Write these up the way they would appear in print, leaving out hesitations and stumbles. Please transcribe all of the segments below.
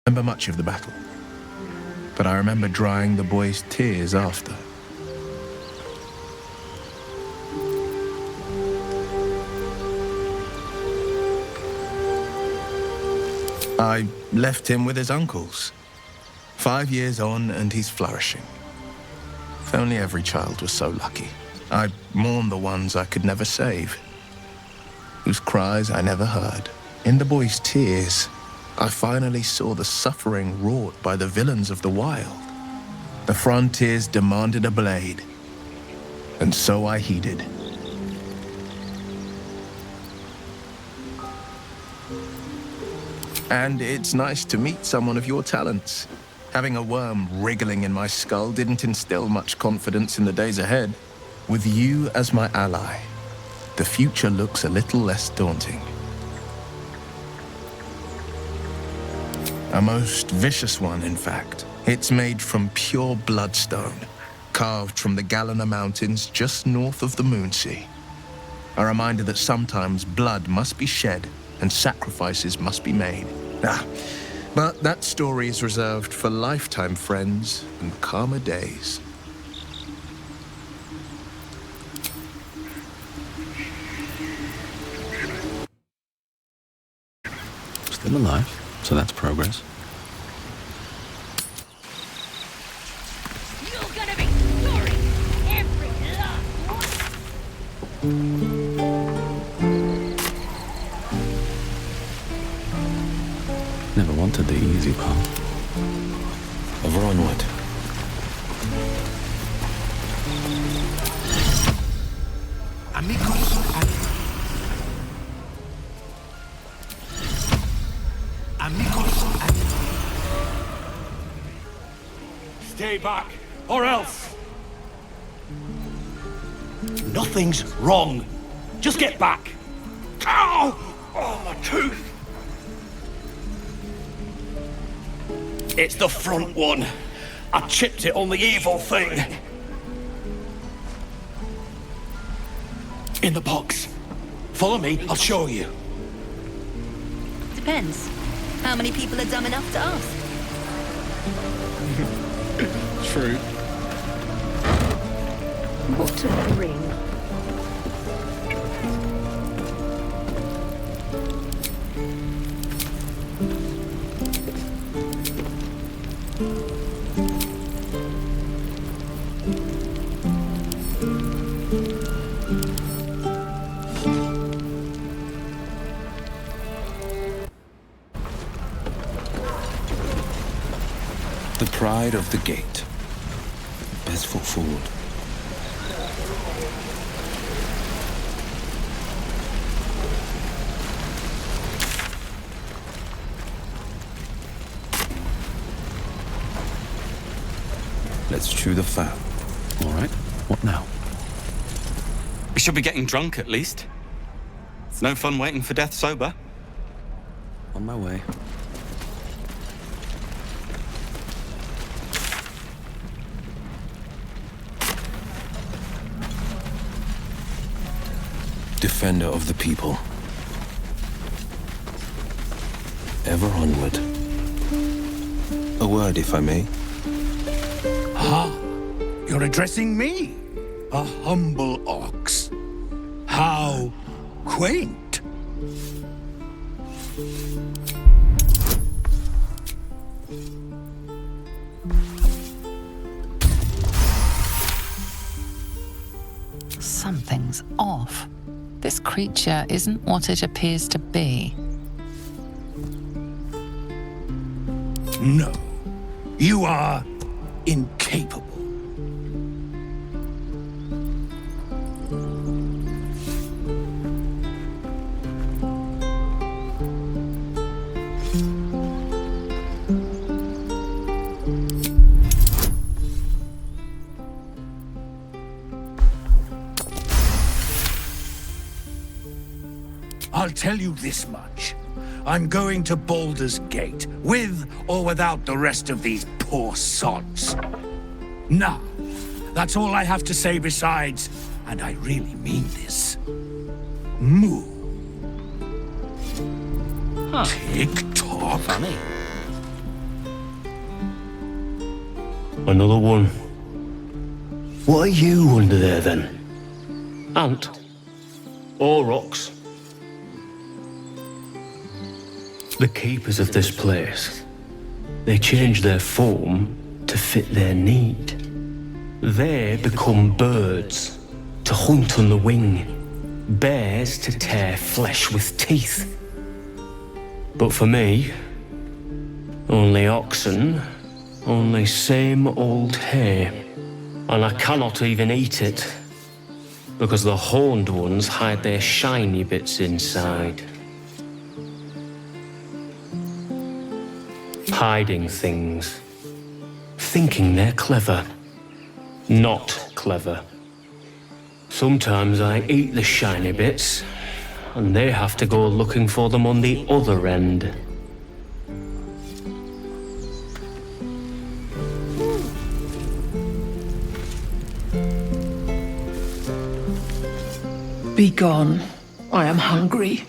remember much of the battle, but I remember drying the boy's tears after. I left him with his uncles. 5 years on and he's flourishing. If only every child was so lucky. I mourn the ones I could never save, whose cries I never heard. In the boy's tears, I finally saw the suffering wrought by the villains of the wild. The frontiers demanded a blade, and so I heeded. And it's nice to meet someone of your talents. Having a worm wriggling in my skull didn't instill much confidence in the days ahead. With you as my ally, the future looks a little less daunting. A most vicious one, in fact. It's made from pure bloodstone, carved from the Galena Mountains just north of the Moonsea. A reminder that sometimes blood must be shed and sacrifices must be made. But that story is reserved for lifetime friends and calmer days. Still alive, so that's progress. You're gonna be sorry, every last one. Never wanted the easy path. Ever onward. Amigos. Stay back, or else! Nothing's wrong. Just get back. Ow! Oh, my tooth! It's the front one. I chipped it on the evil thing. In the box. Follow me, I'll show you. Depends. How many people are dumb enough to ask? True. What took the ring? The pride of the gate. Best foot forward. Let's chew the fat. All right, what now? We should be getting drunk at least. It's no fun waiting for death sober. On my way. Defender of the people. Ever onward. A word, if I may. Ah, you're addressing me? A humble ox. How quaint. Something's off. This creature isn't what it appears to be. No, you are incapable. I'll tell you this much. I'm going to Baldur's Gate, with or without the rest of these poor sods. Now, that's all I have to say besides, and I really mean this. Moo. Huh. Tick-tock. Funny. Another one. What are you under there, then? Ant? Aurochs? The keepers of this place. They change their form to fit their need. They become birds, to hunt on the wing. Bears to tear flesh with teeth. But for me, only oxen, only same old hay. And I cannot even eat it, because the horned ones hide their shiny bits inside. Hiding things. Thinking they're clever. Not clever. Sometimes I eat the shiny bits, and they have to go looking for them on the other end. Be gone. I am hungry.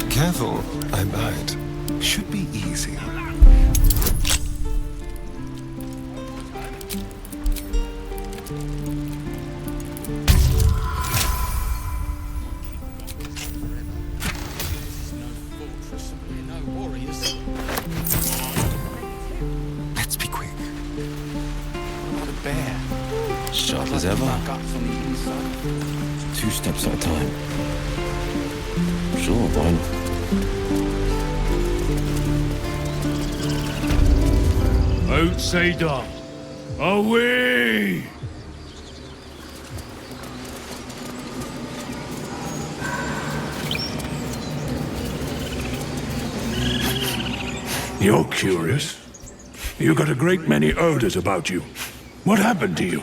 Careful, I bite. Should be easy. Let's be quick. Not a bear. Sharp as ever. 2 steps at a time. Sure, why not? Outsider, away! You're curious. You got a great many odors about you. What happened to you?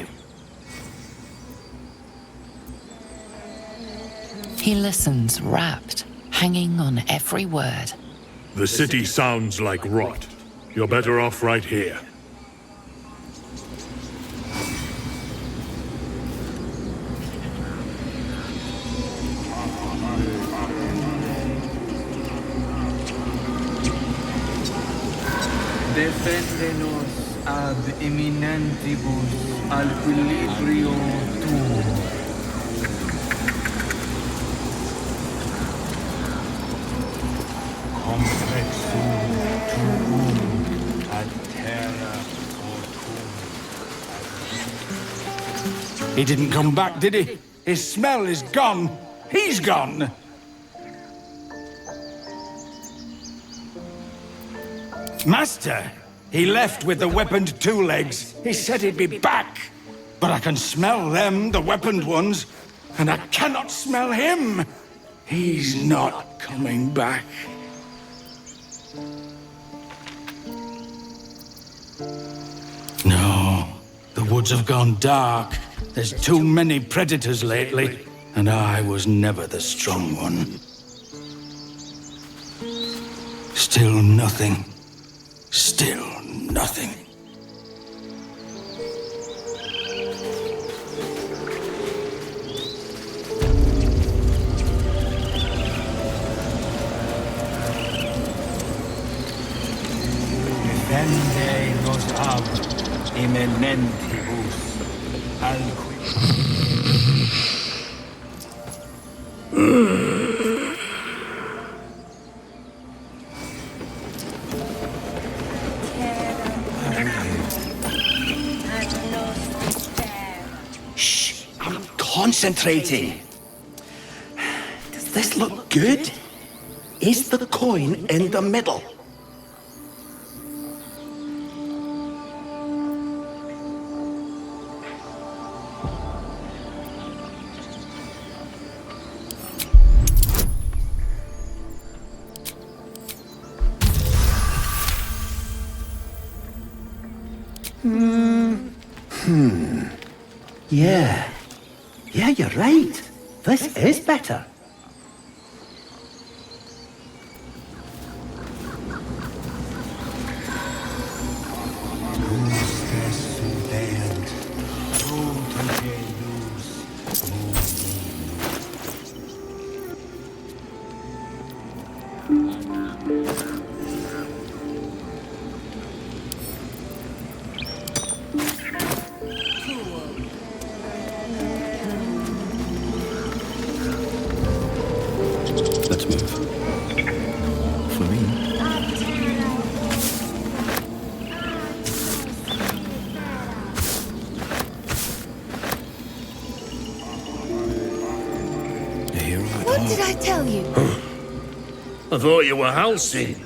He listens, rapt, hanging on every word. The city sounds like rot. You're better off right here. Defendenos ad imminentibus al equilibrio tuo. He didn't come back, did he? His smell is gone. He's gone. Master, he left with the weaponed 2 legs. He said he'd be back. But I can smell them, the weaponed ones, and I cannot smell him. He's not coming back. No, the woods have gone dark. There's too many predators lately, and I was never the strong one. Still nothing. Still nothing. Defendenos ab imminentibus al Shh! I'm concentrating. Does this look good? Is the coin in the middle? Yeah, you're right. This is better. I thought you were halcyon.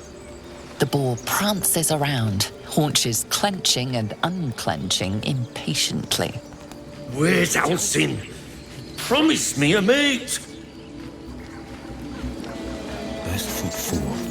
The boar prances around, haunches clenching and unclenching impatiently. Where's halcyon? Promise me a mate. Best foot forward.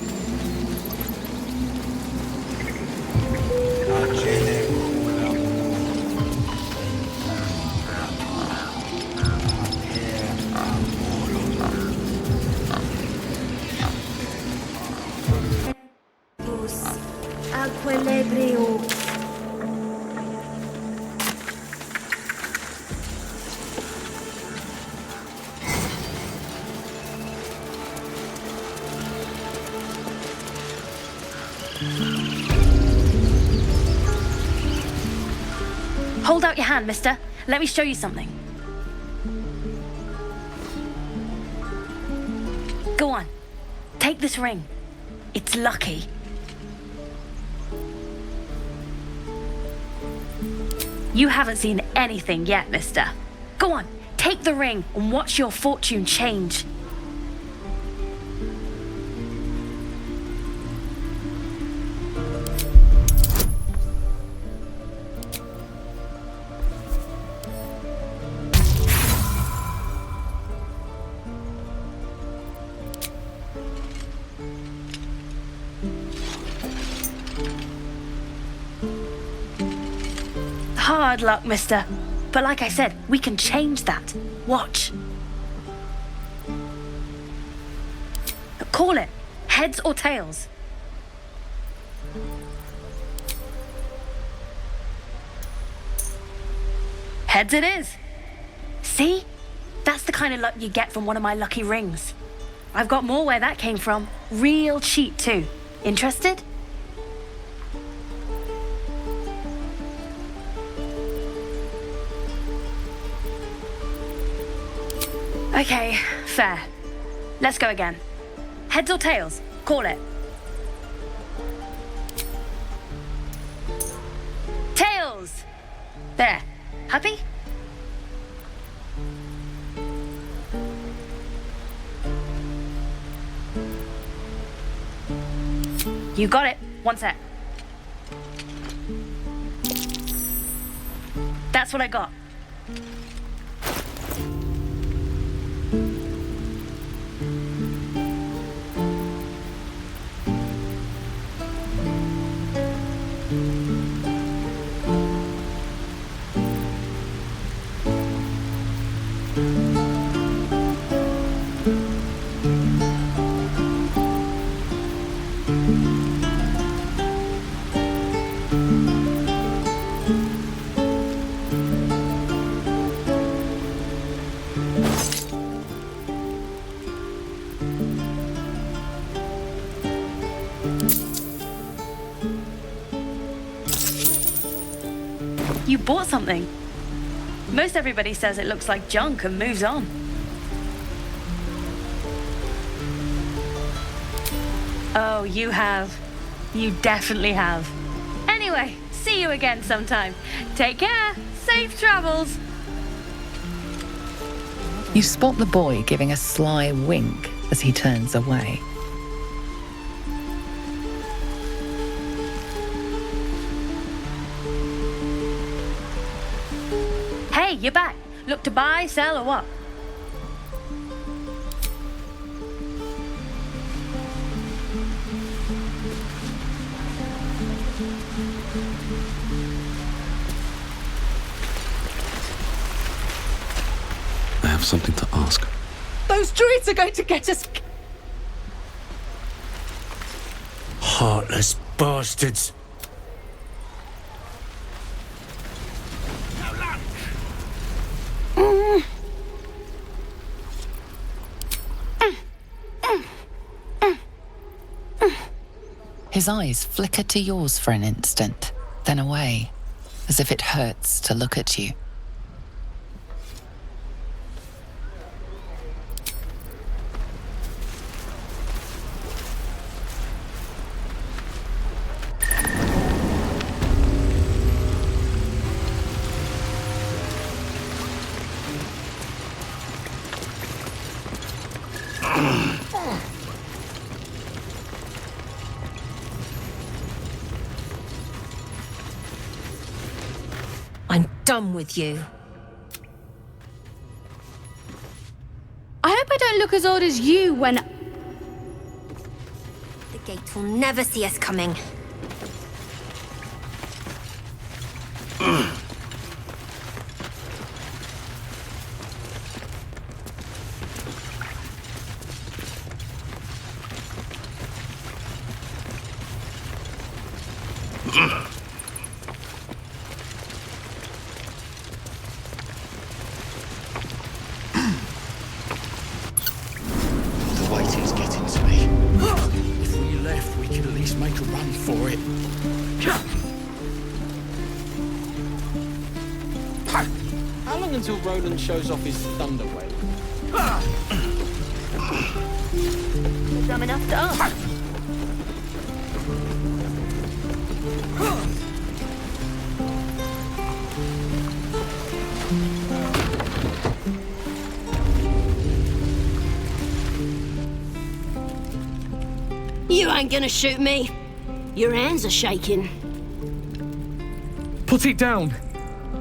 Hold out your hand, mister. Let me show you something. Go on. Take this ring. It's lucky. You haven't seen anything yet, mister. Go on, take the ring and watch your fortune change. Hard luck, mister. But like I said, we can change that. Watch. Call it. Heads or tails? Heads it is. See? That's the kind of luck you get from one of my lucky rings. I've got more where that came from. Real cheap too. Interested? Okay, fair. Let's go again. Heads or tails? Call it. Tails! There. Happy? You got it. One sec. That's what I got. You bought something. Most everybody says it looks like junk and moves on. Oh, you have. You definitely have. Anyway, see you again sometime. Take care. Safe travels. You spot the boy giving a sly wink as he turns away. Hey, you're back. Look to buy, sell, or what? I have something to ask. Those druids are going to get us. Heartless bastards. His eyes flicker to yours for an instant, then away, as if it hurts to look at you. done with you. I hope I don't look as old as you when... The gate will never see us coming. The waiting's getting to me. If we left, we could at least make a run for it. How long until Roland shows off his thunder wave? You're dumb enough to ask. You ain't gonna shoot me. Your hands are shaking. Put it down.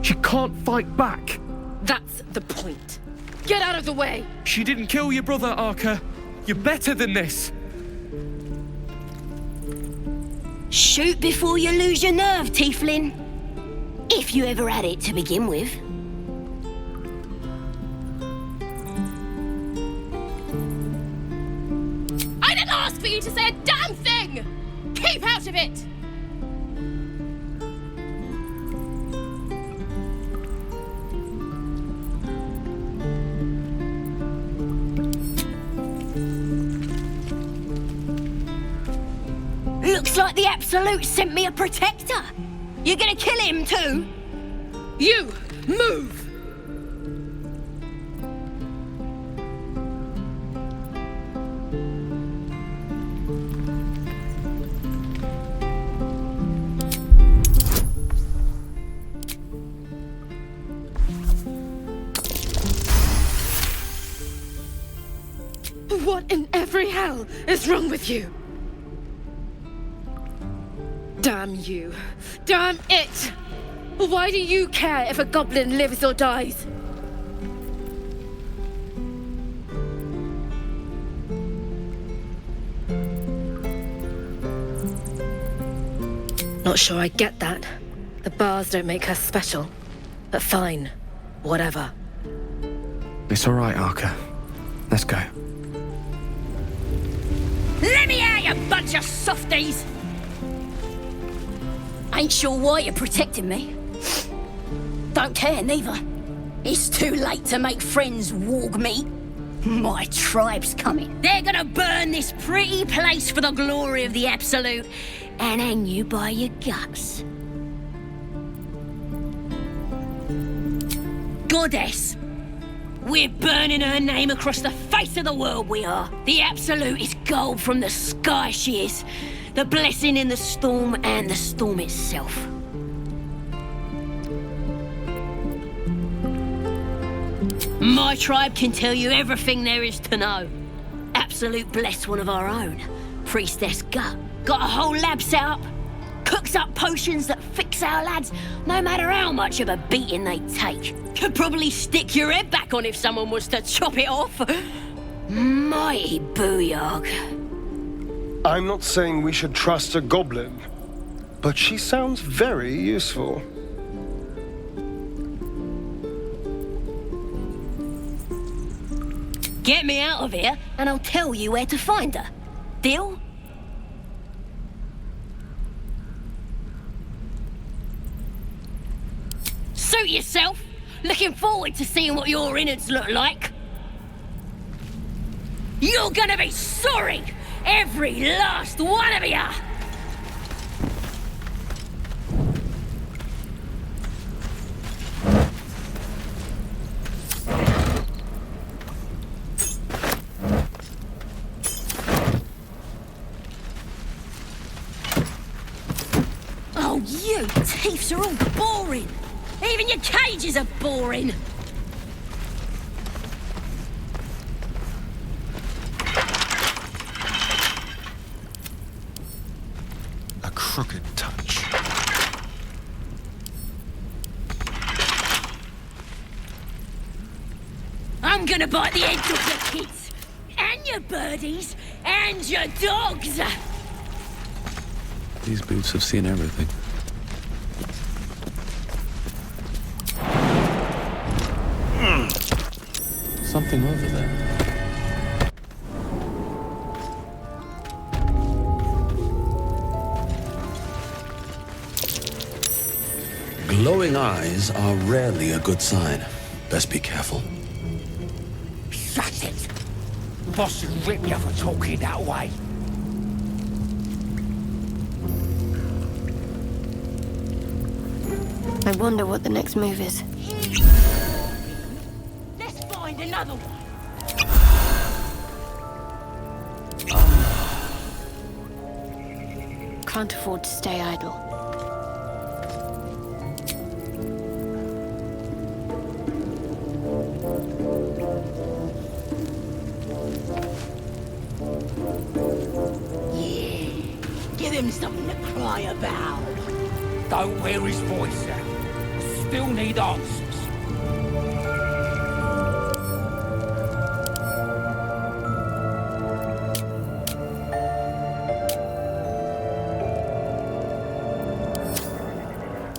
She can't fight back. That's the point. Get out of the way! She didn't kill your brother, Arka. You're better than this. Shoot before you lose your nerve, Tiefling. If you ever had it to begin with. I didn't ask for you to say a damn thing! Keep out of it! Looks like the Absolute sent me a protector. You're gonna kill him too? You, move! What in every hell is wrong with you? Damn you. Damn it! Why do you care if a goblin lives or dies? Not sure I get that. The bars don't make her special. But fine. Whatever. It's all right, Arka. Let's go. Let me out, you bunch of softies! Ain't sure why you're protecting me. Don't care, neither. It's too late to make friends, warg meat. My tribe's coming. They're gonna burn this pretty place for the glory of the Absolute and hang you by your guts. Goddess. We're burning her name across the face of the world, we are. The Absolute is gold from the sky, she is. The blessing in the storm and the storm itself. My tribe can tell you everything there is to know. Absolute bless one of our own. Priestess Gut. Got a whole lab set up. Cooks up potions that fix our lads, no matter how much of a beating they take. Could probably stick your head back on if someone was to chop it off. Mighty booyog. I'm not saying we should trust a goblin, but she sounds very useful. Get me out of here, and I'll tell you where to find her. Deal? Suit yourself. Looking forward to seeing what your innards look like. You're gonna be sorry! Every last one of ya! Oh, you thieves are all boring! Even your cages are boring! A crooked touch. I'm gonna bite the heads off your kids, and your birdies, and your dogs! These boots have seen everything. Something over there. Glowing eyes are rarely a good sign. Best be careful. Shut it! Boss should rip you for talking that way. I wonder what the next move is. Let's find another one. Can't afford to stay idle. Give him something to cry about. Don't wear his voice out. Still need answers.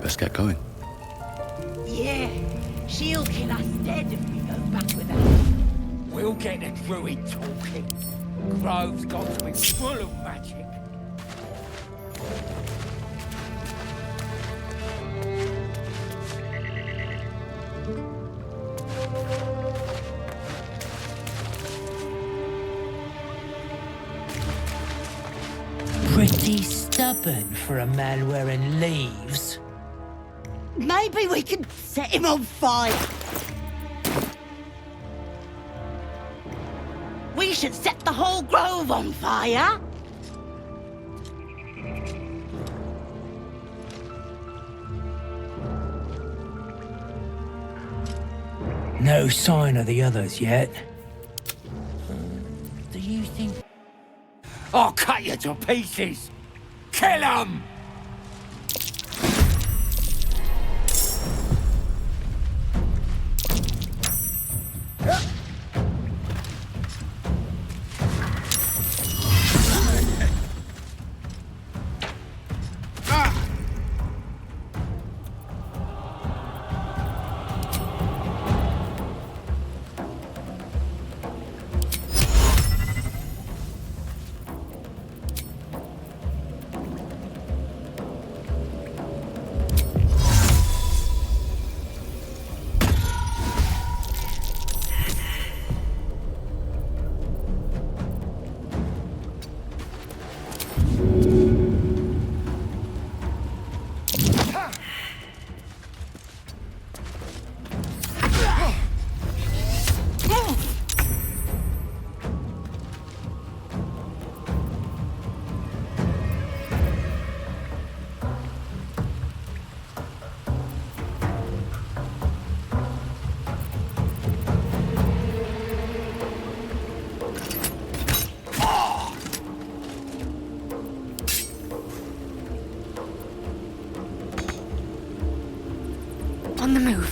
Let's get going. Yeah, she'll kill us dead if we go back with her. We'll get the druid talking. Grove's got to be full of magic. Pretty stubborn for a man wearing leaves. Maybe we can set him on fire. We should set the whole grove on fire. No sign of the others yet. Do you think... I'll cut you to pieces! Kill 'em! On the move.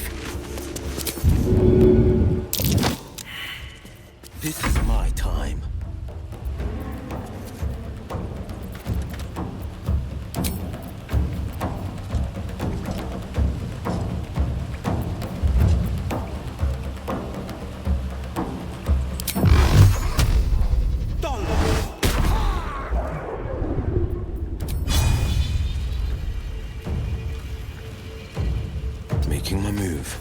This is my time. Making my move.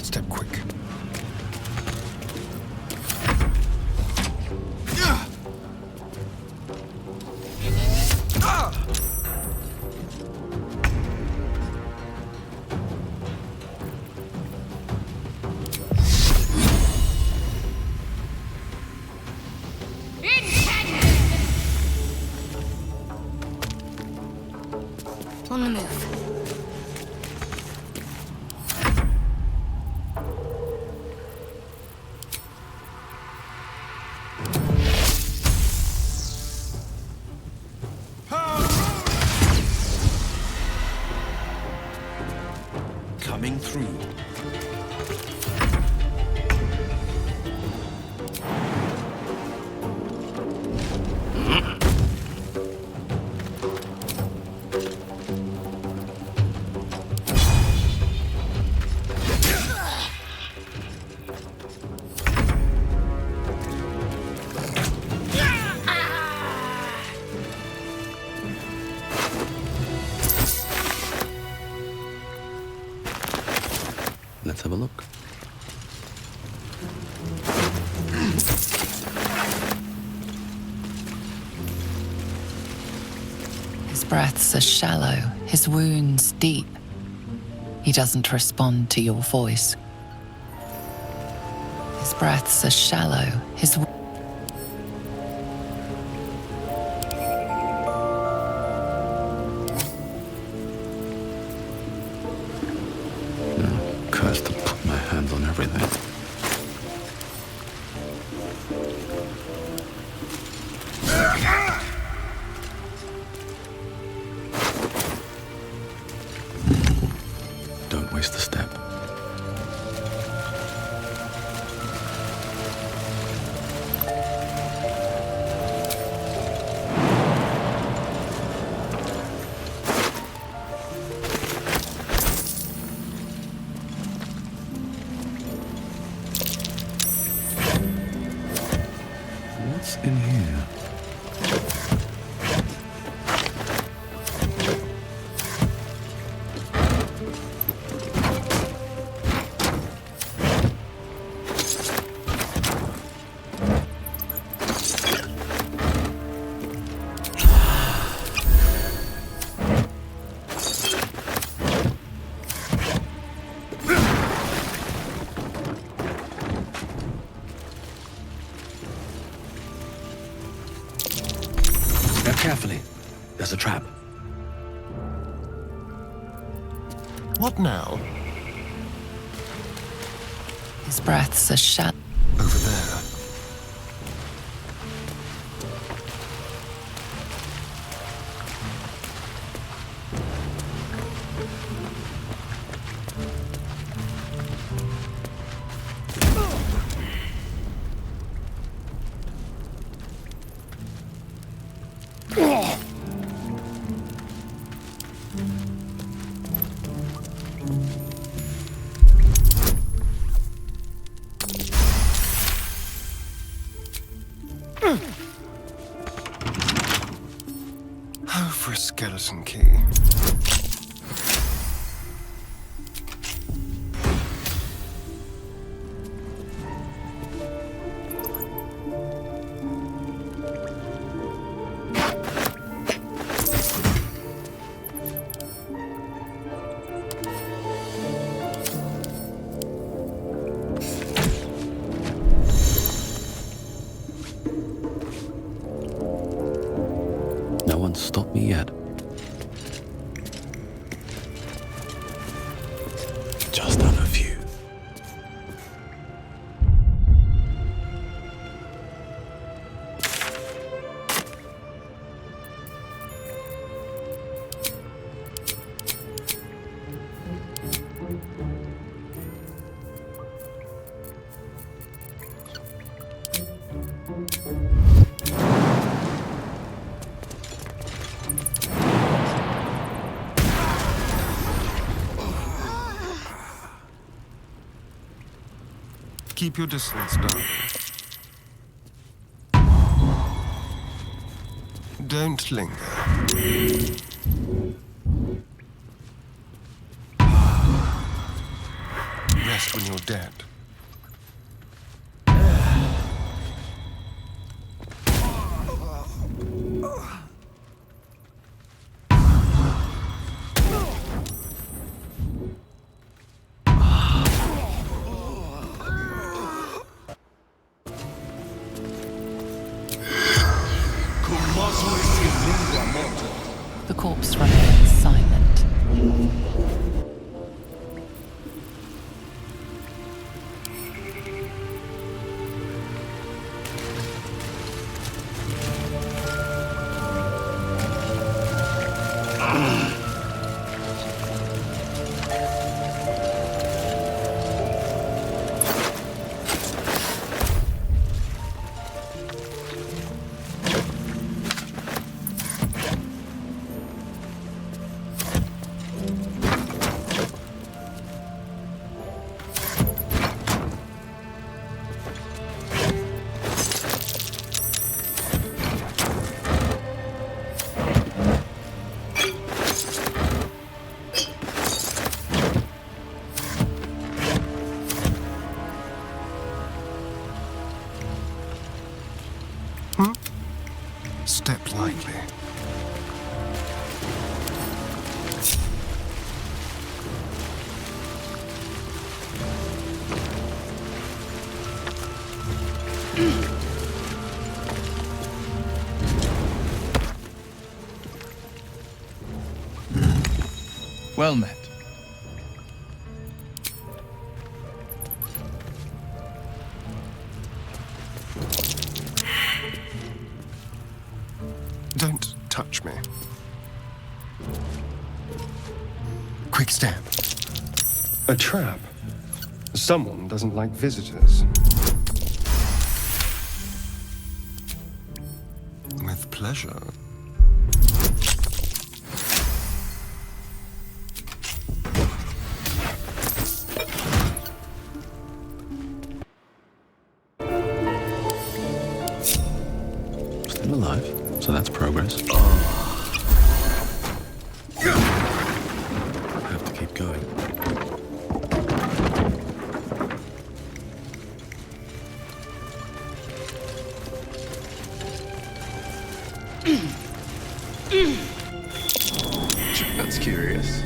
Step quick. On the move. Coming through. Let's have a look. His breaths are shallow, his wounds deep. He doesn't respond to your voice. His breaths are shallow, his Curse to put my hands on everything. Don't waste a step. What's in here? Step carefully. There's a trap. What now? his breaths are shallow. Over there. Oh, for a skeleton key. No one's stopped me yet. Just on a few. Keep your distance, darling. Don't linger. best when you're dead. The corpse remains silent. Step lightly. Well met. Don't touch me. Quick step. A trap. Someone doesn't like visitors. With pleasure. Still alive, so that's progress. Have to keep going. That's curious.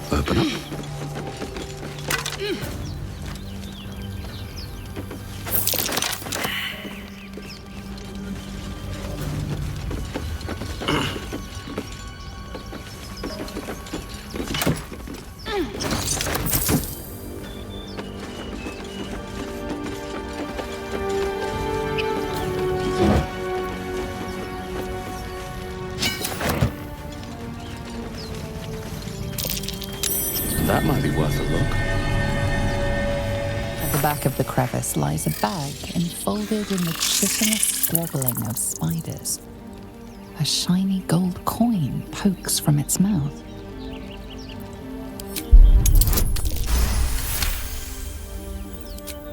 Open up. That might be worth a look. At the back of the crevice lies a bag enfolded in the chitinous squabbling of spiders. A shiny gold coin pokes from its mouth.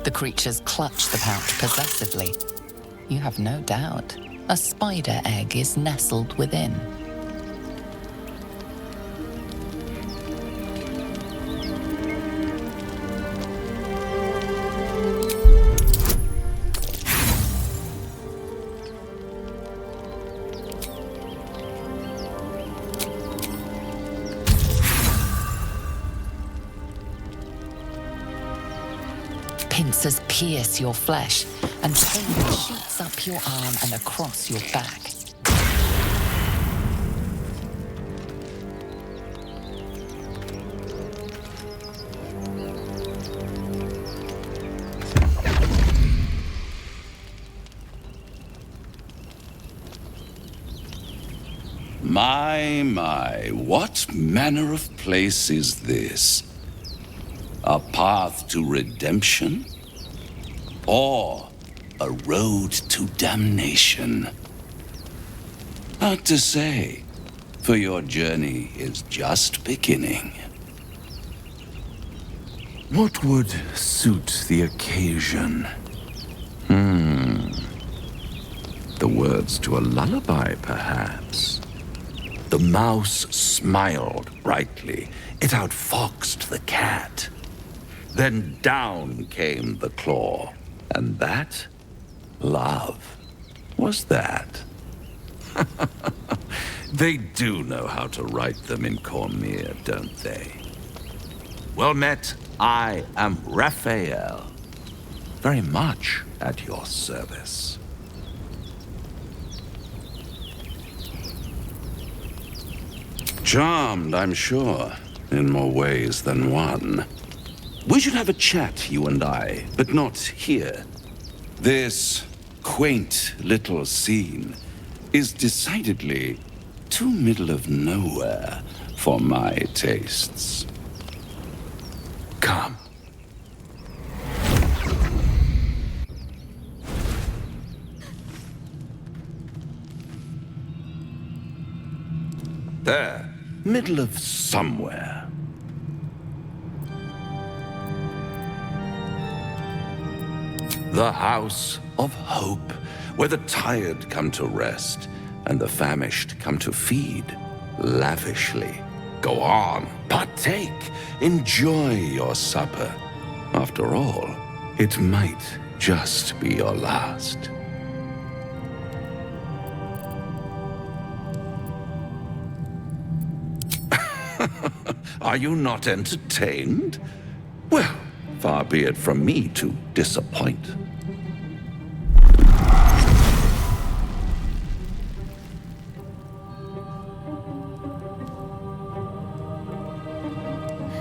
The creatures clutch the pouch possessively. You have no doubt a spider egg is nestled within. pincers pierce your flesh, and pain shoots up your arm and across your back. My, what manner of place is this? A path to redemption? Or a road to damnation? Hard to say, for your journey is just beginning. What would suit the occasion? The words to a lullaby, perhaps. The mouse smiled brightly. It outfoxed the cat. Then down came the claw. And that, love, was that. They do know how to write them in Cormier, don't they? Well met, I am Raphael. Very much at your service. Charmed, I'm sure, in more ways than one. We should have a chat, you and I, but not here. This quaint little scene is decidedly too middle of nowhere for my tastes. Come. There, middle of somewhere. The house of hope, where the tired come to rest and the famished come to feed lavishly. Go on, partake, enjoy your supper. After all, it might just be your last. Are you not entertained? Well, far be it from me to disappoint.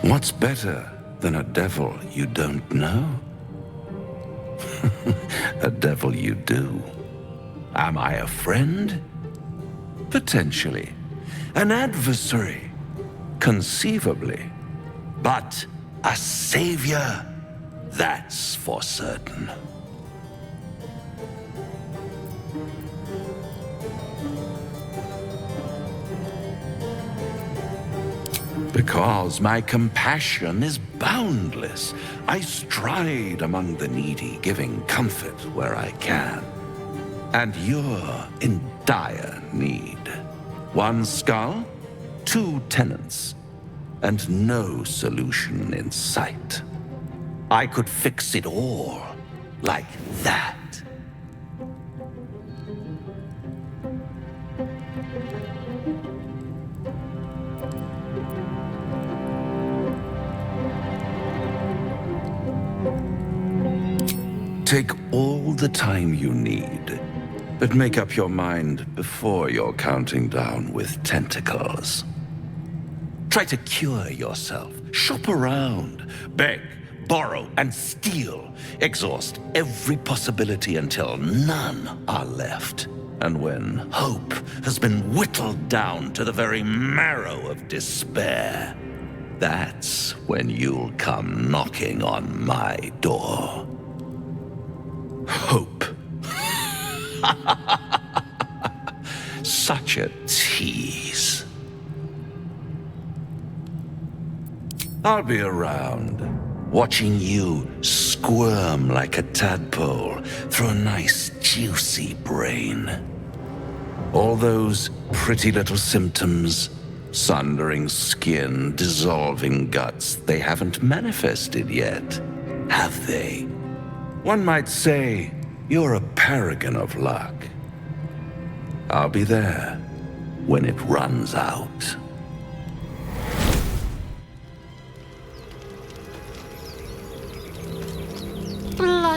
What's better than a devil you don't know? A devil you do. Am I a friend? Potentially. An adversary? Conceivably. But a savior? That's for certain. Because my compassion is boundless. I stride among the needy, giving comfort where I can. And you're in dire need. One skull, 2 tenants, and no solution in sight. I could fix it all like that. Take all the time you need, but make up your mind before you're counting down with tentacles. Try to cure yourself. Shop around. Beg, borrow, and steal. Exhaust every possibility until none are left. And when hope has been whittled down to the very marrow of despair, that's when you'll come knocking on my door. Hope. Such a tease. I'll be around, watching you squirm like a tadpole through a nice, juicy brain. All those pretty little symptoms, sundering skin, dissolving guts, they haven't manifested yet, have they? One might say you're a paragon of luck. I'll be there when it runs out.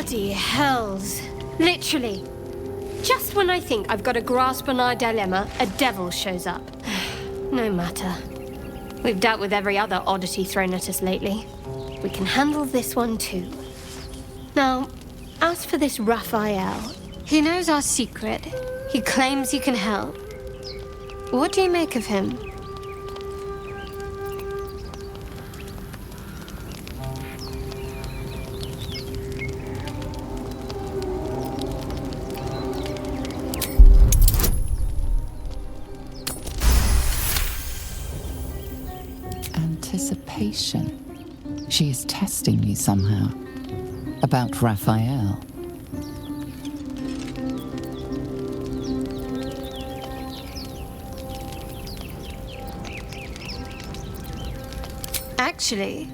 Bloody hells. Literally. Just when I think I've got a grasp on our dilemma, a devil shows up. No matter. We've dealt with every other oddity thrown at us lately. We can handle this one too. Now, as for this Raphael, he knows our secret. He claims he can help. What do you make of him? Anticipation. She is testing you somehow. About Raphael. Actually,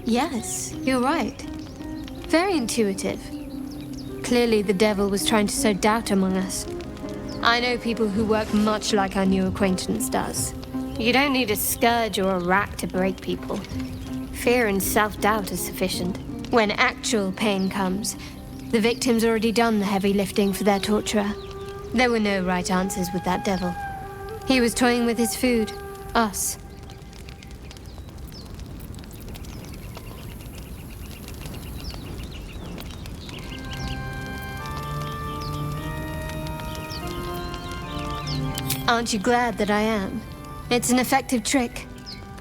yes, you're right. Very intuitive. Clearly the devil was trying to sow doubt among us. I know people who work much like our new acquaintance does. You don't need a scourge or a rack to break people. Fear and self-doubt is sufficient. When actual pain comes, the victim's already done the heavy lifting for their torturer. There were no right answers with that devil. He was toying with his food, us. Aren't you glad that I am? It's an effective trick.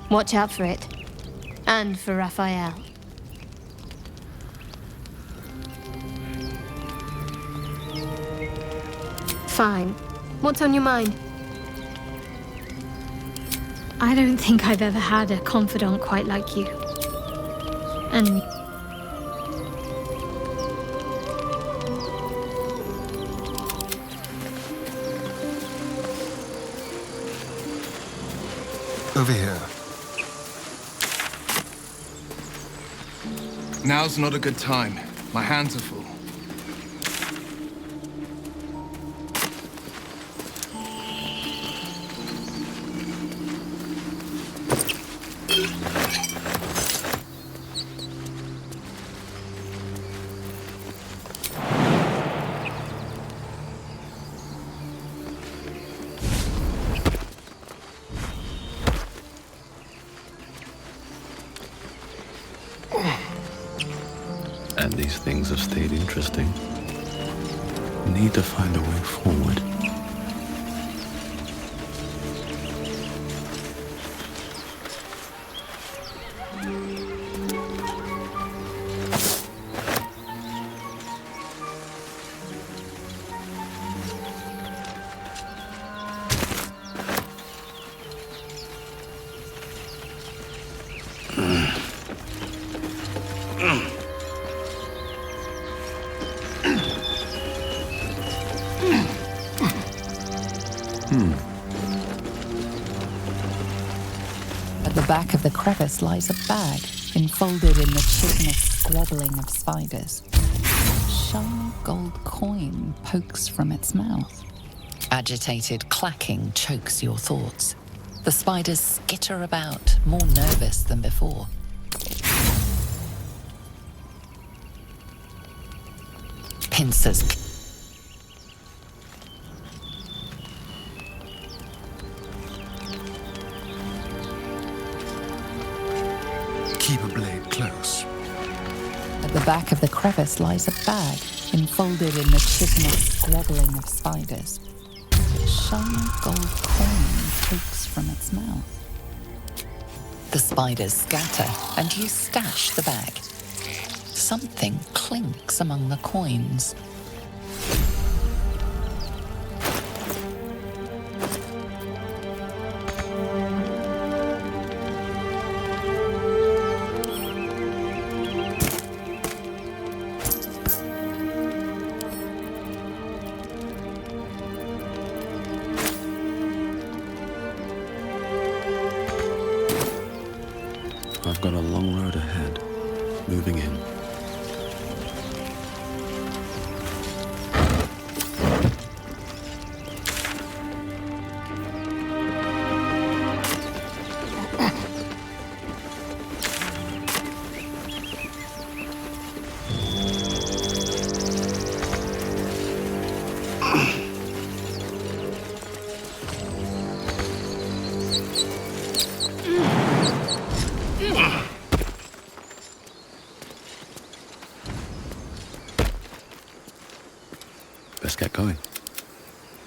Watch out for it. And for Raphael. Fine. What's on your mind? I don't think I've ever had a confidant quite like you. And... Over here. Now's not a good time. My hands are full. And these things have stayed interesting. Need to find a way forward. At the back of the crevice lies a bag, enfolded in the chitinous squabbling of spiders. A shiny gold coin pokes from its mouth. Agitated clacking chokes your thoughts. The spiders skitter about, more nervous than before. Pincers. Keep a blade close. At the back of the crevice lies a bag, enfolded in the chitinous squabbling of spiders. A shiny gold coin pokes from its mouth. The spiders scatter, and you stash the bag. Something clinks among the coins. I've got a long road ahead. Moving in.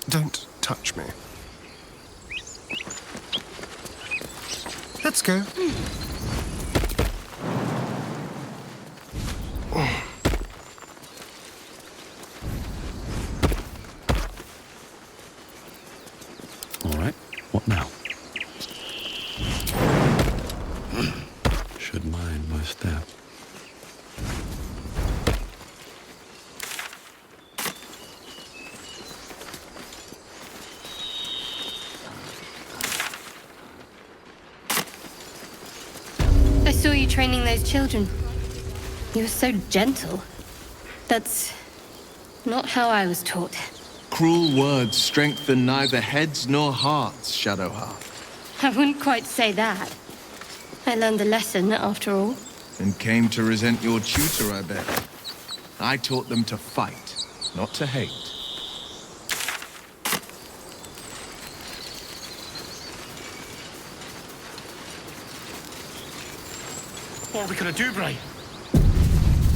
Don't touch me. Let's go. All right, what now? Should mind my step. I saw you training those children. You were so gentle. That's not how I was taught. Cruel words strengthen neither heads nor hearts, Shadowheart. I wouldn't quite say that. I learned a lesson, after all. And came to resent your tutor, I bet. I taught them to fight, not to hate. What are we gonna do, Bray?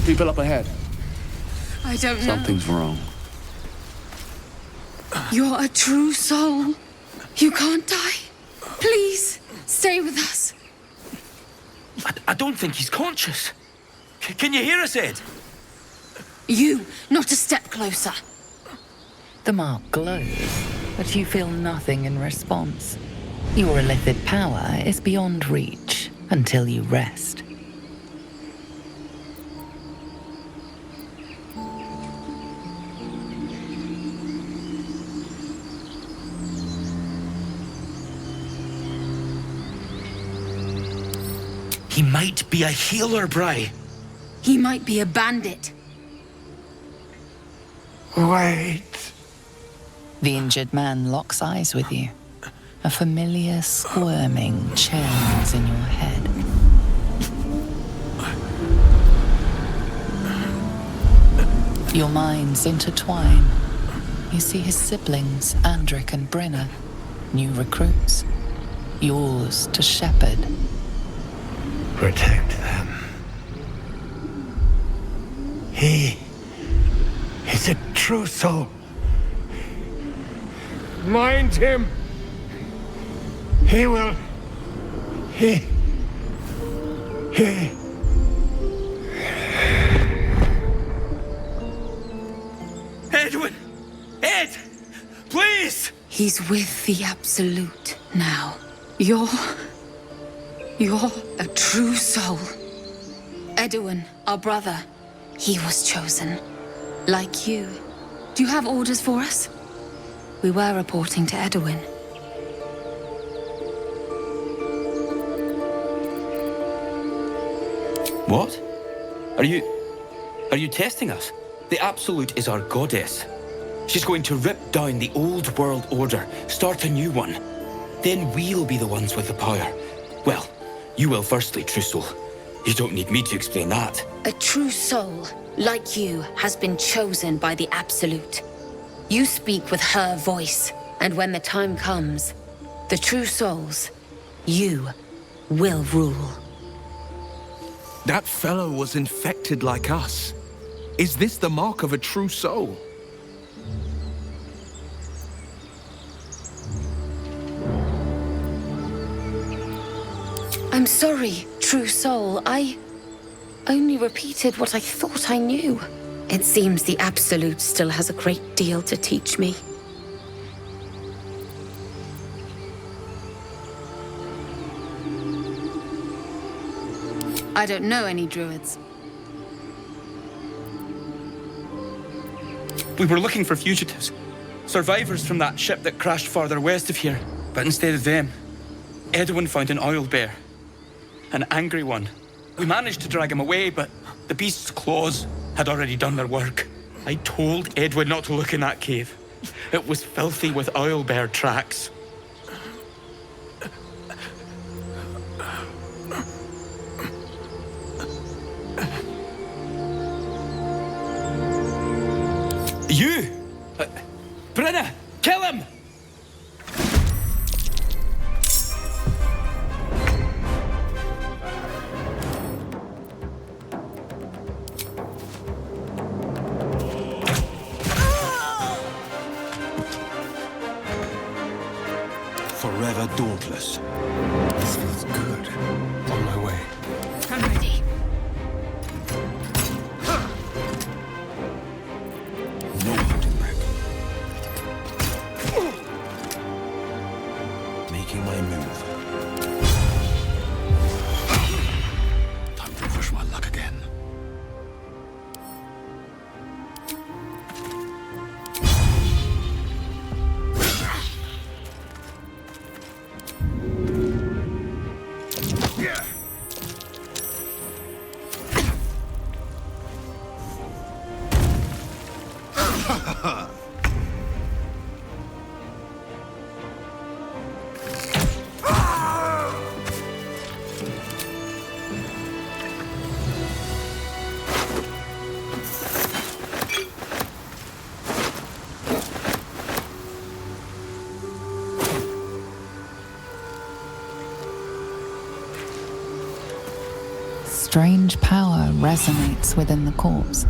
People up ahead. I don't know. Something's wrong. You're a true soul. You can't die. Please, stay with us. I don't think he's conscious. Can you hear us, Ed? You, not a step closer. The mark glows, but you feel nothing in response. Your illithid power is beyond reach until you rest. He might be a healer, Bray. He might be a bandit. Wait. The injured man locks eyes with you. A familiar squirming churns in your head. Your minds intertwine. You see his siblings, Andric and Brenna, new recruits, yours to shepherd. Protect them. He is a true soul. Mind him. He will. He. Edwin! Ed! Please! He's with the Absolute now. You're a true soul. Edwin, our brother, he was chosen. Like you. Do you have orders for us? We were reporting to Edwin. What? Are you testing us? The Absolute is our goddess. She's going to rip down the old world order, start a new one. Then we'll be the ones with the power. Well, you will firstly, true soul. You don't need me to explain that. A true soul, like you, has been chosen by the Absolute. You speak with her voice, and when the time comes, the true souls, you will rule. That fellow was infected like us. Is this the mark of a true soul? I'm sorry, true soul. I only repeated what I thought I knew. It seems the Absolute still has a great deal to teach me. I don't know any druids. We were looking for fugitives. Survivors from that ship that crashed farther west of here. But instead of them, Edwin found an oil bear. An angry one. We managed to drag him away, but the beast's claws had already done their work. I told Edwin not to look in that cave. It was filthy with oil bear tracks. You! Brenna! Kill him! Forever dauntless. This feels good. On my way. I'm ready. No holding back. Making my move. Time to push my luck again. Strange power resonates within the corpse.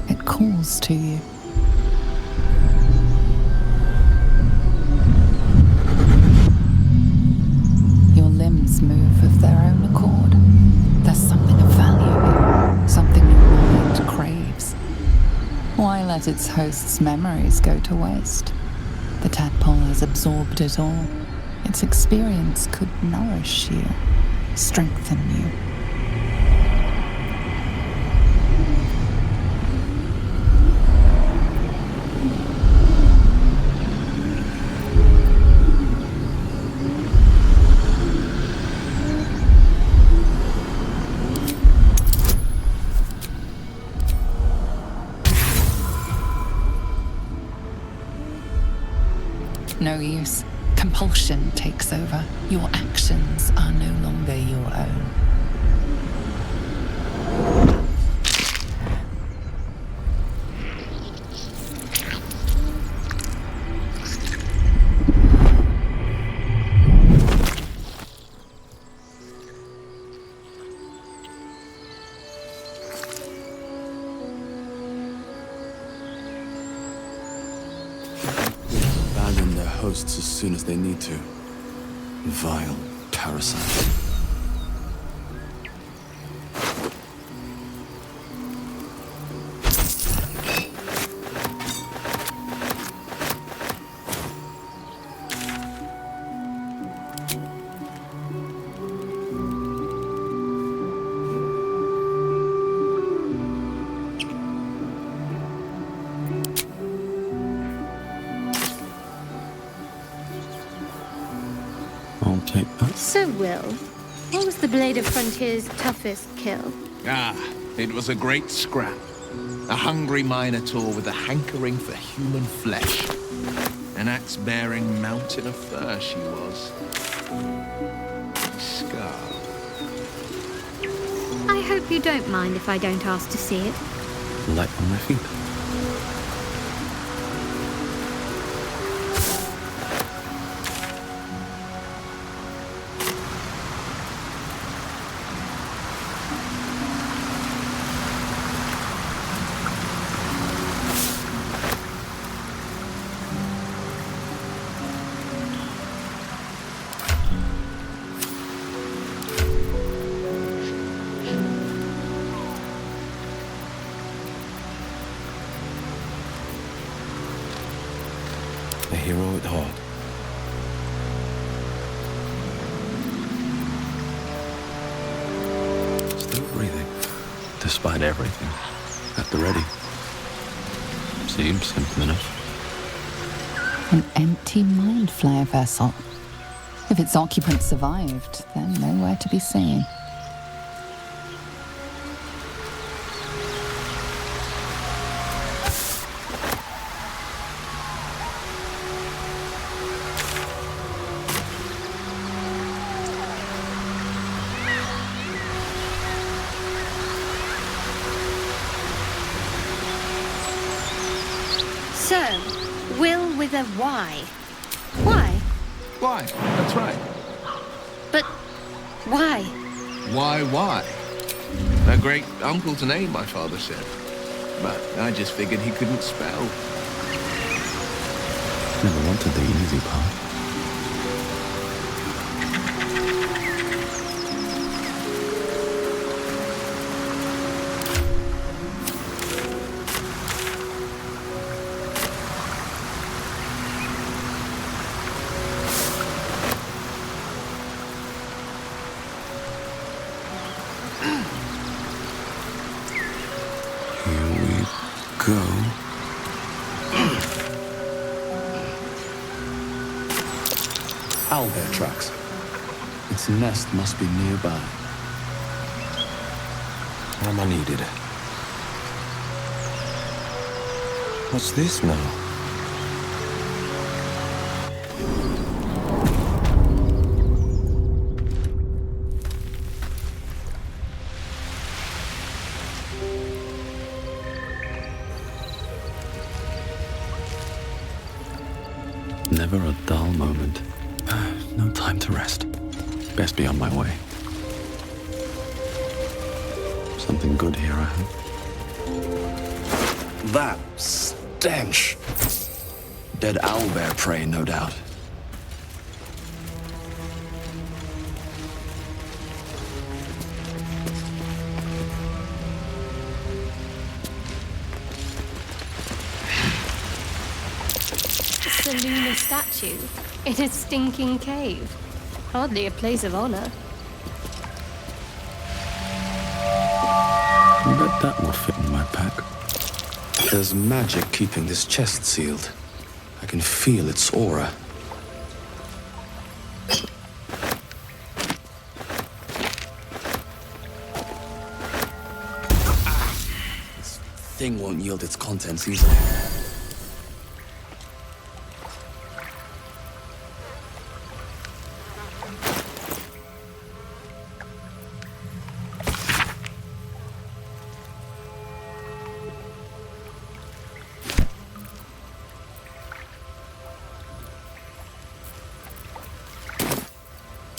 It calls to you. Your limbs move of their own accord. There's something of value here, something your mind craves. Why let its host's memories go to waste? The tadpole has absorbed it all. Its experience could nourish you, strengthen you. No use. Compulsion takes over. Your actions are no longer your own. Hosts as soon as they need to. Vile parasite. So, Will, what was the Blade of Frontier's toughest kill? It was a great scrap. A hungry minotaur with a hankering for human flesh. An axe-bearing mountain of fur she was. Scar. I hope you don't mind if I don't ask to see it. Light on my feet. A hero at heart. Still breathing, despite everything. At the ready. Seems simple enough. An empty mind flayer vessel. If its occupant survived, then nowhere to be seen. So, Will with a Y. Why? Why? That's right. But why? Why? A great uncle to name, my father said. But I just figured he couldn't spell. Never wanted the easy part. Owlbear tracks. Its nest must be nearby. Am I needed? What's this now? Never a dull moment. No time to rest. Best be on my way. Something good here, I hope. That stench! Dead owlbear prey, no doubt. It's a lunar statue in a stinking cave. Hardly a place of honor. I bet that will fit in my pack. There's magic keeping this chest sealed. I can feel its aura. This thing won't yield its contents easily.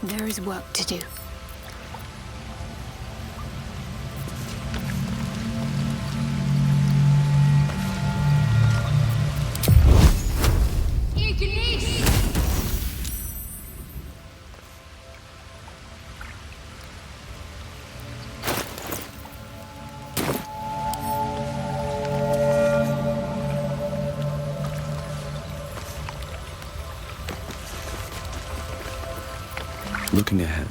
There is work to do. Looking ahead.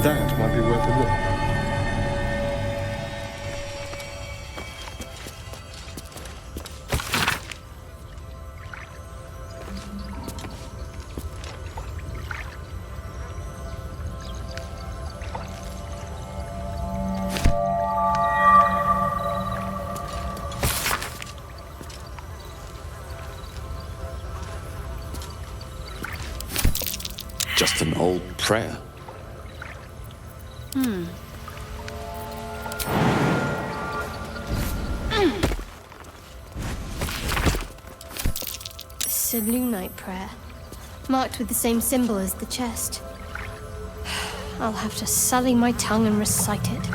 That might be worth a look. Just an old prayer. Selûnite prayer, marked with the same symbol as the chest. I'll have to sully my tongue and recite it.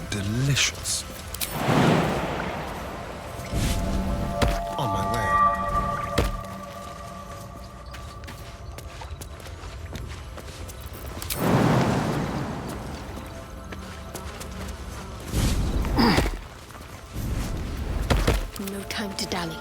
Delicious. On my way. No time to dally.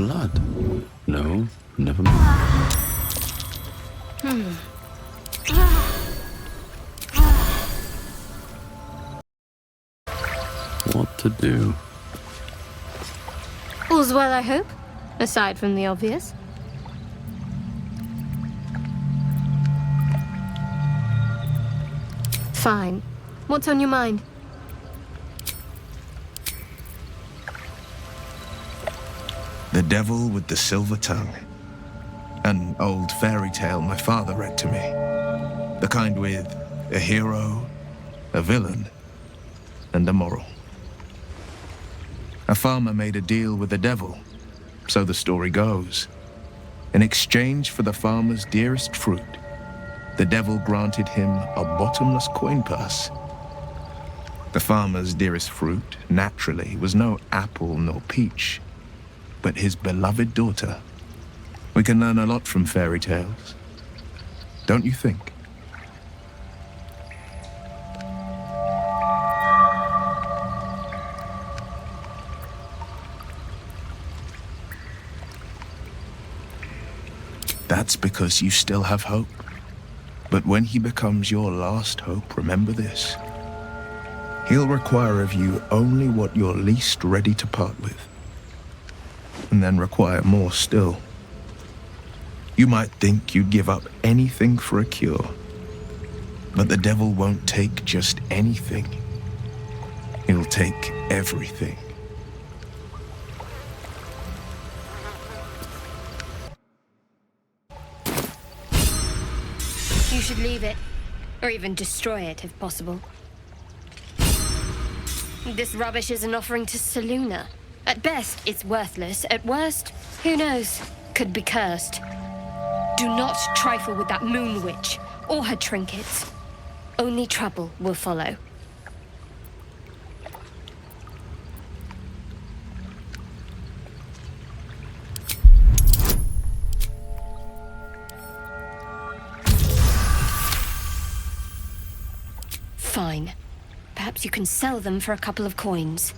blood. No, never mind. What to do? All's well, I hope, aside from the obvious. Fine. What's on your mind? The Devil with the Silver Tongue. An old fairy tale my father read to me. The kind with a hero, a villain, and a moral. A farmer made a deal with the devil, so the story goes. In exchange for the farmer's dearest fruit, the devil granted him a bottomless coin purse. The farmer's dearest fruit, naturally, was no apple nor peach, but his beloved daughter. We can learn a lot from fairy tales, don't you think? That's because you still have hope. But when he becomes your last hope, remember this. He'll require of you only what you're least ready to part with, and then require more still. You might think you'd give up anything for a cure, but the devil won't take just anything. He'll take everything. You should leave it, or even destroy it if possible. This rubbish is an offering to Saluna. At best, it's worthless. At worst, who knows, could be cursed. Do not trifle with that moon witch, or her trinkets. Only trouble will follow. Fine. Perhaps you can sell them for a couple of coins.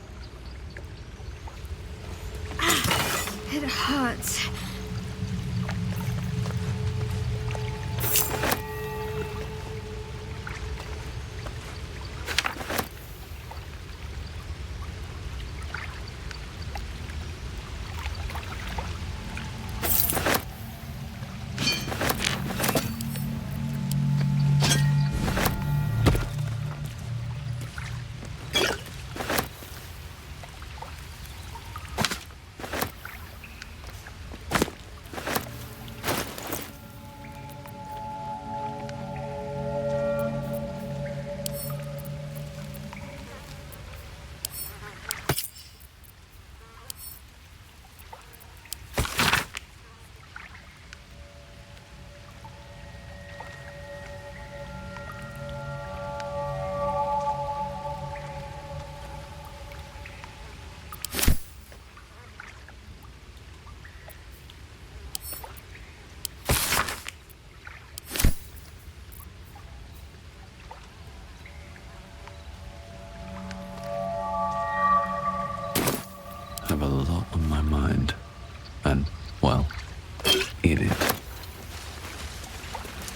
It hurts. I have a lot on my mind. And, well, in it.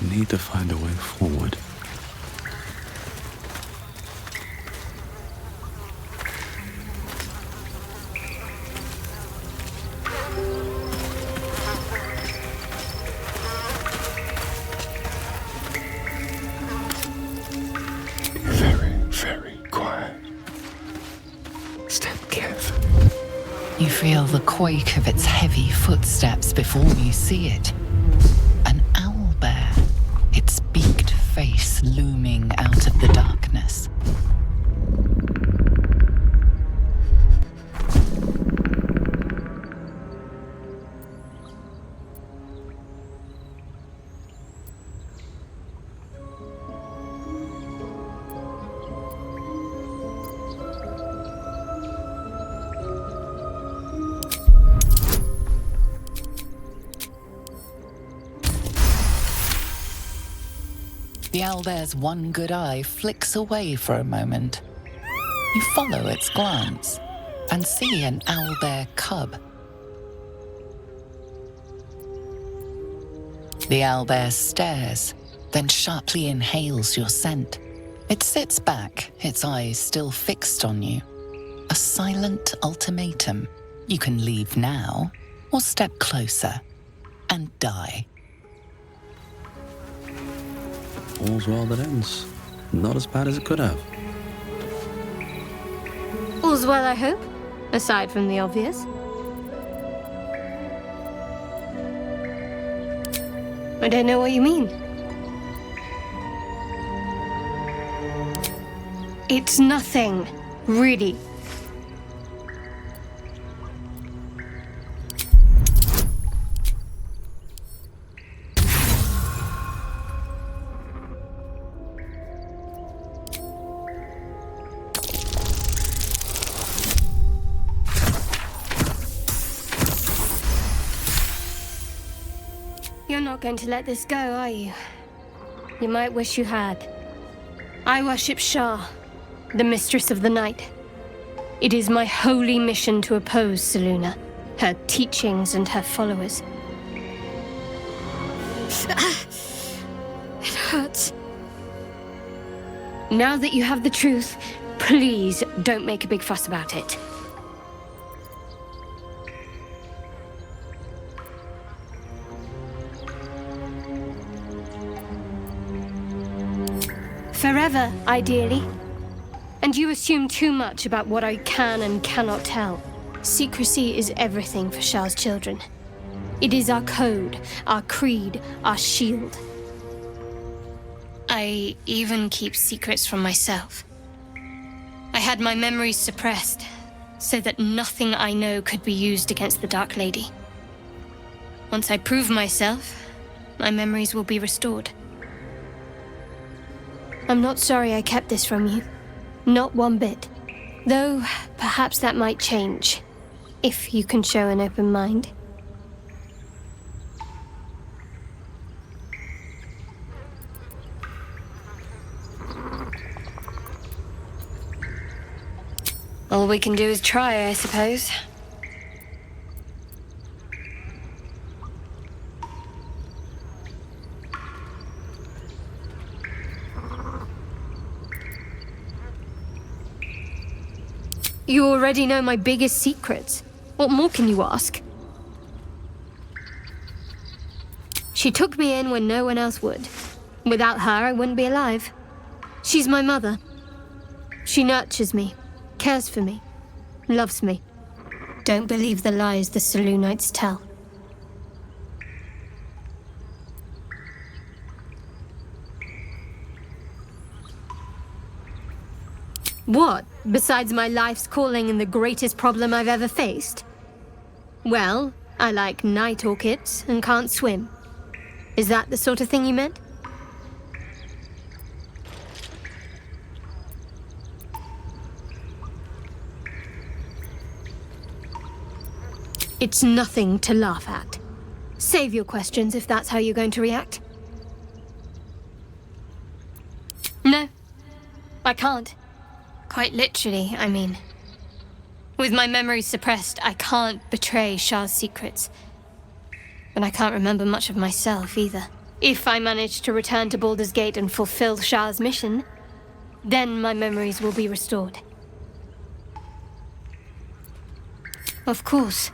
Need to find a way forward. Very, very quiet. Stand careful. You feel the quake of its heavy footsteps before you see it. An owlbear, its beaked face looming out of the darkness. The owlbear's one good eye flicks away for a moment. You follow its glance and see an owlbear cub. The owlbear stares, then sharply inhales your scent. It sits back, its eyes still fixed on you. A silent ultimatum. You can leave now, or step closer and die. All's well that ends. Not as bad as it could have. All's well, I hope, aside from the obvious. I don't know what you mean. It's nothing, really. You're not going to let this go, are you? You might wish you had. I worship Shah, the mistress of the night. It is my holy mission to oppose Selûne, her teachings and her followers. It hurts. Now that you have the truth, please don't make a big fuss about it. Forever, ideally. And you assume too much about what I can and cannot tell. Secrecy is everything for Shah's children. It is our code, our creed, our shield. I even keep secrets from myself. I had my memories suppressed, so that nothing I know could be used against the Dark Lady. Once I prove myself, my memories will be restored. I'm not sorry I kept this from you. Not one bit. Though, perhaps that might change, if you can show an open mind. All we can do is try, I suppose. You already know my biggest secrets. What more can you ask? She took me in when no one else would. Without her, I wouldn't be alive. She's my mother. She nurtures me, cares for me, loves me. Don't believe the lies the Selûnites tell. What, besides my life's calling and the greatest problem I've ever faced? Well, I like night orchids and can't swim. Is that the sort of thing you meant? It's nothing to laugh at. Save your questions if that's how you're going to react. No, I can't. Quite literally, I mean. With my memories suppressed, I can't betray Shah's secrets. But I can't remember much of myself either. If I manage to return to Baldur's Gate and fulfill Shah's mission, then my memories will be restored. Of course.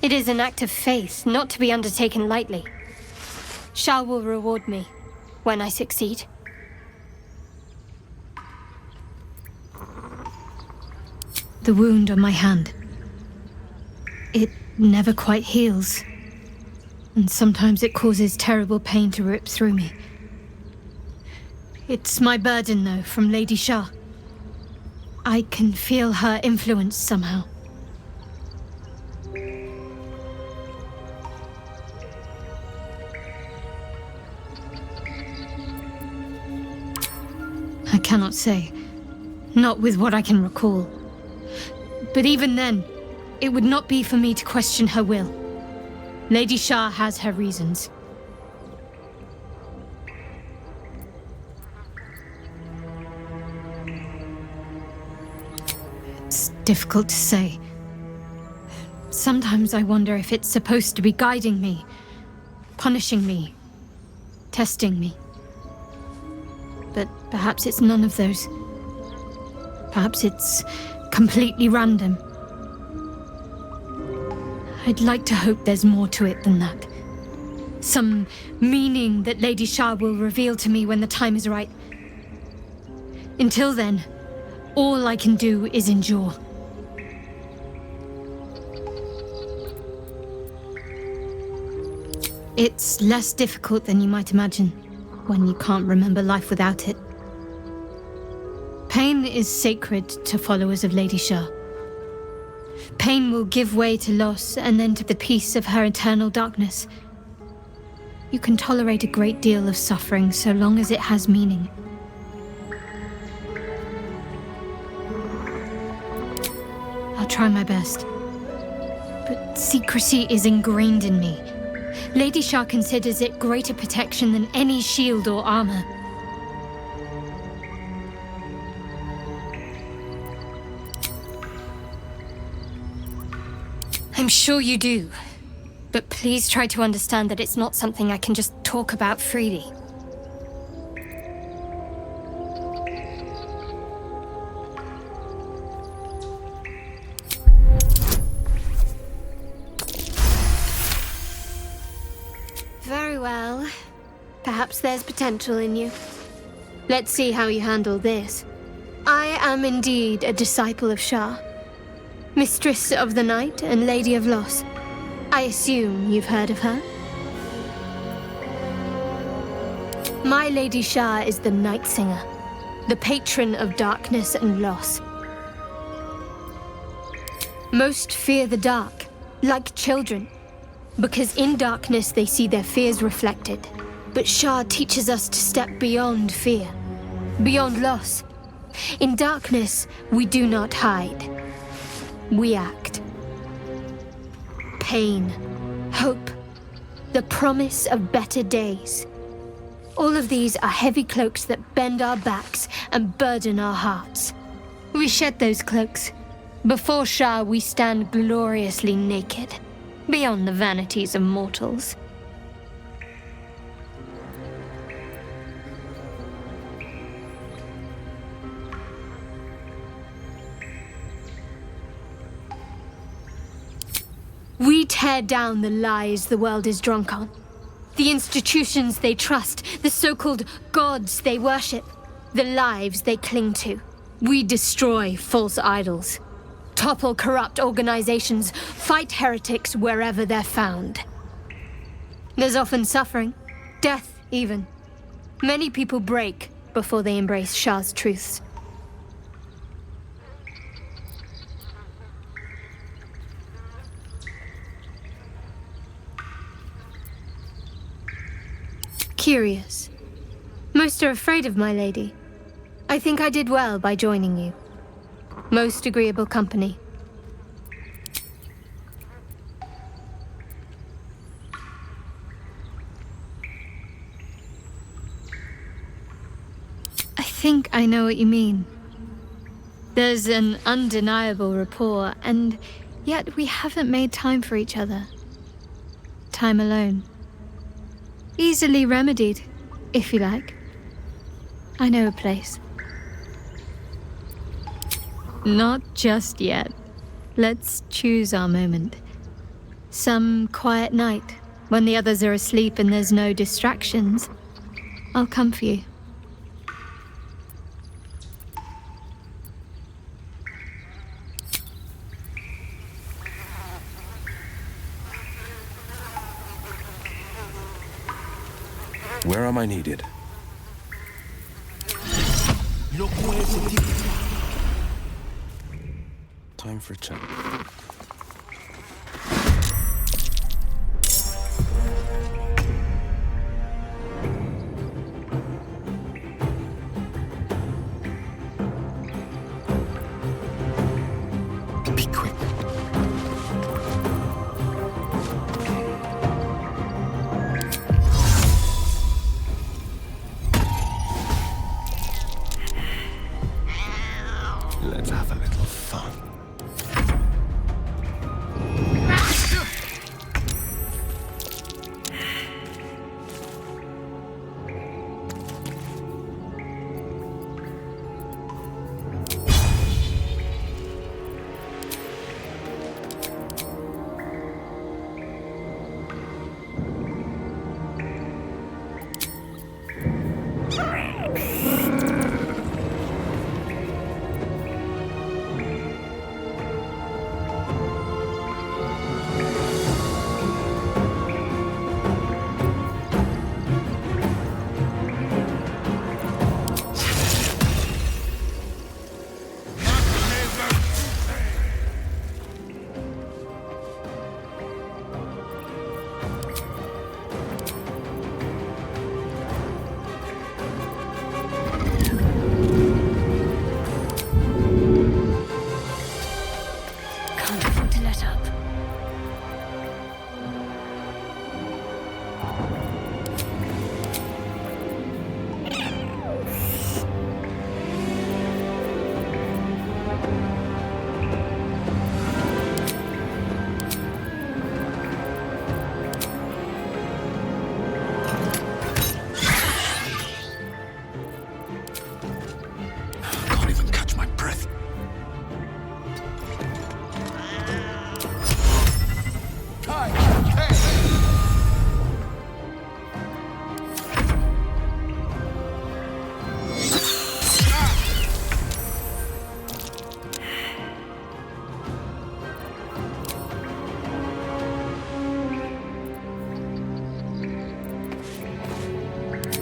It is an act of faith, not to be undertaken lightly. Shah will reward me when I succeed. The wound on my hand. It never quite heals. And sometimes it causes terrible pain to rip through me. It's my burden, though, from Lady Shah. I can feel her influence somehow. I cannot say. Not with what I can recall. But even then, it would not be for me to question her will. Lady Shah has her reasons. It's difficult to say. Sometimes I wonder if it's supposed to be guiding me, punishing me, testing me. But perhaps it's none of those. Perhaps it's completely random. I'd like to hope there's more to it than that. Some meaning that Lady Shah will reveal to me when the time is right. Until then, all I can do is endure. It's less difficult than you might imagine when you can't remember life without it. Pain is sacred to followers of Lady Shah. Pain will give way to loss and then to the peace of her eternal darkness. You can tolerate a great deal of suffering so long as it has meaning. I'll try my best. But secrecy is ingrained in me. Lady Shah considers it greater protection than any shield or armor. I'm sure you do. But please try to understand that it's not something I can just talk about freely. Very well. Perhaps there's potential in you. Let's see how you handle this. I am indeed a disciple of Shah. Mistress of the Night and Lady of Loss. I assume you've heard of her? My Lady Shah is the Night Singer, the patron of darkness and loss. Most fear the dark, like children, because in darkness they see their fears reflected. But Shah teaches us to step beyond fear, beyond loss. In darkness, we do not hide. We act. Pain, hope, the promise of better days. All of these are heavy cloaks that bend our backs and burden our hearts. We shed those cloaks. Before Shah, we stand gloriously naked, beyond the vanities of mortals. We tear down the lies the world is drunk on. The institutions they trust, the so-called gods they worship, the lives they cling to. We destroy false idols, topple corrupt organizations, fight heretics wherever they're found. There's often suffering, death even. Many people break before they embrace Shah's truths. Curious. Most are afraid of my lady. I think I did well by joining you. Most agreeable company. I think I know what you mean. There's an undeniable rapport, and yet we haven't made time for each other. Time alone. Easily remedied, if you like. I know a place. Not just yet. Let's choose our moment. Some quiet night, when the others are asleep and there's no distractions, I'll come for you. Where am I needed? Time for a chat. Be quick. Let's have a little fun.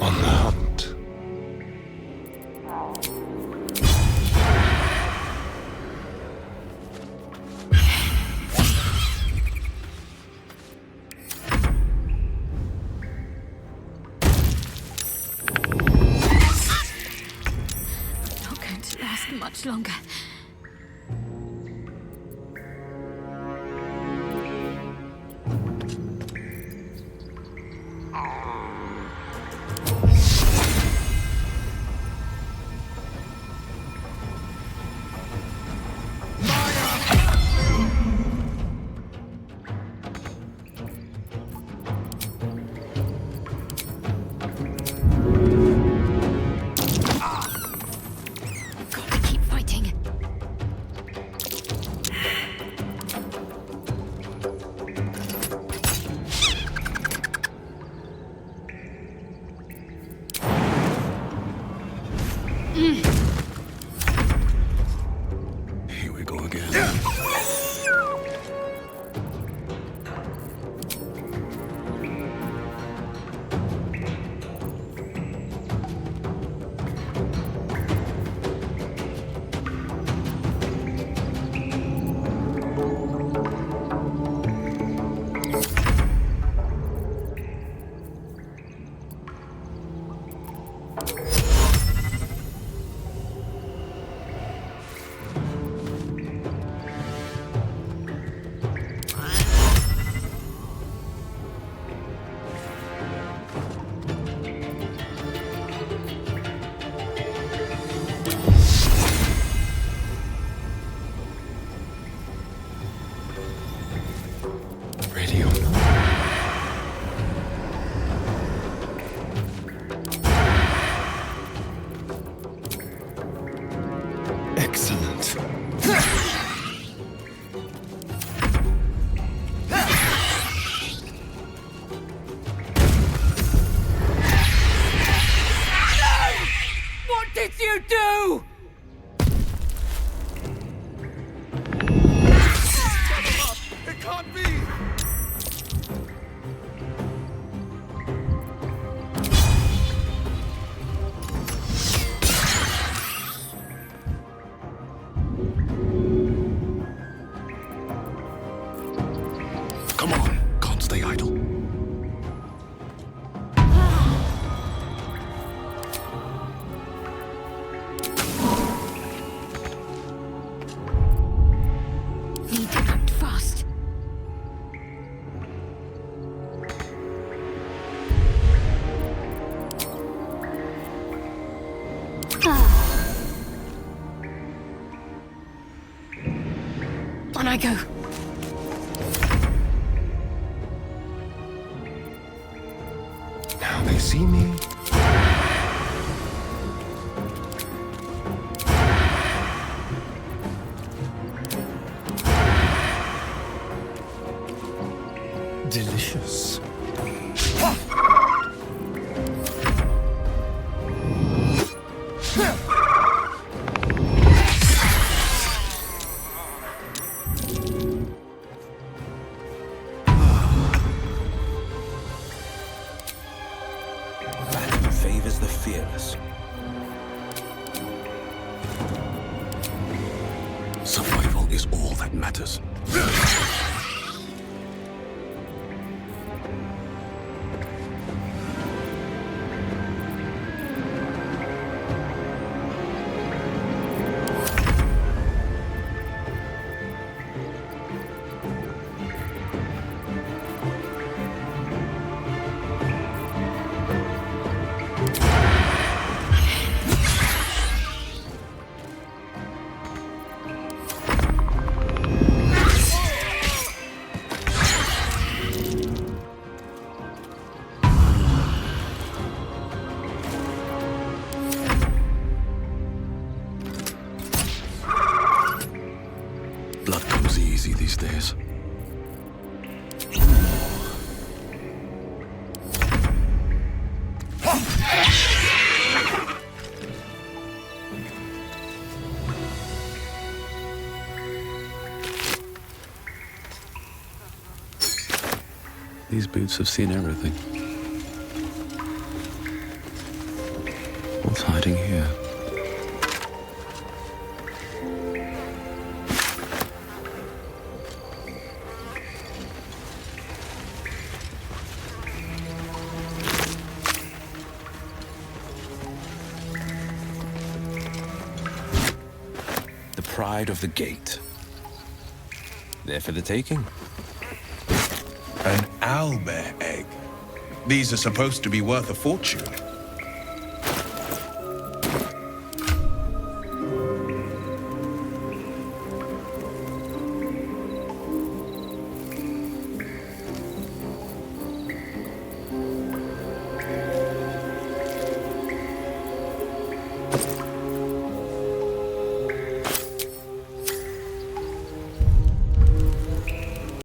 On the hunt. Not going to last much longer. Here we go again. Radio. Excellent. What did you do? It can't be! Come on, can't stay idle. Need to act fast. On I go. Now they see me. Delicious. Value favors the fearless. Survival is all that matters. Blood comes easy these days. These boots have seen everything. What's hiding here? The pride of the gate. There for the taking. An owlbear egg. These are supposed to be worth a fortune.